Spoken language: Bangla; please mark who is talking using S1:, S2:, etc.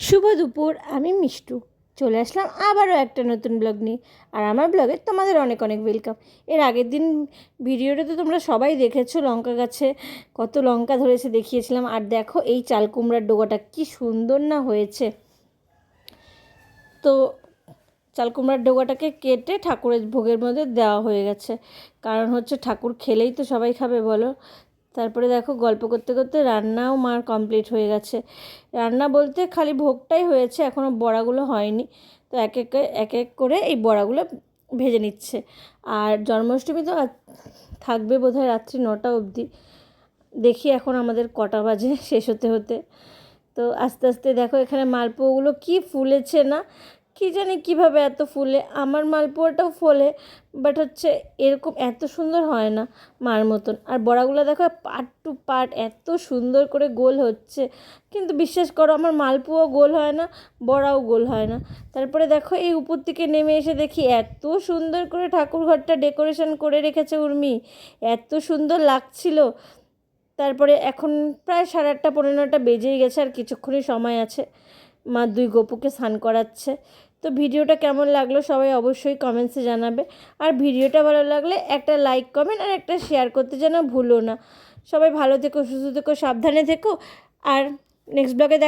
S1: শুভ দুপুর, আমি মিষ্টু চলে আসলাম আবারও একটা নতুন ব্লগ নিয়ে। আর আমার ব্লগে তোমাদের অনেক অনেক ওয়েলকাম। এর আগের দিন ভিডিওটা তো তোমরা সবাই দেখেছো, লঙ্কা গাছে কত লঙ্কা ধরেছে দেখিয়েছিলাম। আর দেখো এই চাল কুমড়ার ডোগাটা কি সুন্দর না হয়েছে। তো চাল কুমড়ার ডোগাটাকে কেটে ঠাকুরের ভোগের মধ্যে দেওয়া হয়ে গেছে, কারণ হচ্ছে ঠাকুর খেলেই তো সবাই খাবে বলো। তারপরে দেখো গল্প করতে করতে রান্নাও মার কমপ্লিট হয়ে গেছে। রান্না বলতে খালি ভোগটাই হয়েছে, এখনও বড়াগুলো হয়নি। তো এক এক করে এই বড়াগুলো ভেজে নিচ্ছে। আর জন্মাষ্টমী তো থাকবে বোধহয় রাত্রি 9টা অবধি। দেখি এখন আমাদের কটা বাজে শেষ হতে হতে। তো আস্তে আস্তে দেখো এখানে মালপোয়াগুলো কি ফুলেছে না, কি জানি কিভাবে এত ফুলে। আমার মালপোয়াটাও ফোলে, বাট হচ্ছে এরকম এত সুন্দর হয় না মার মতন। আর বড়াগুলো দেখো পার্ট টু পার্ট এত সুন্দর করে গোল হচ্ছে, কিন্তু বিশ্বাস করো আমার মালপোয়া গোল হয় না, বড়াও গোল হয় না। তারপরে দেখো এই উপর থেকে নেমে এসে দেখি এত সুন্দর করে ঠাকুর ঘরটা ডেকোরেশন করে রেখেছে উর্মি, এত সুন্দর লাগছিল। তারপরে এখন প্রায় 8:30 পৌনে 9টা বেজেই গেছে, আর কিছুক্ষণই সময় আছে। মা 2 গপুকে স্নান করাচ্ছে। তো ভিডিওটা কেমন লাগলো সবাই অবশ্যই কমেন্টসে জানাবে। আর ভিডিওটা ভালো লাগলে একটা লাইক কমেন্ট আর একটা শেয়ার করতে যেন ভুলো না। সবাই ভালো থেকো, সুস্থ থেকো, সাবধানে থেকো। আর নেক্সট ব্লগে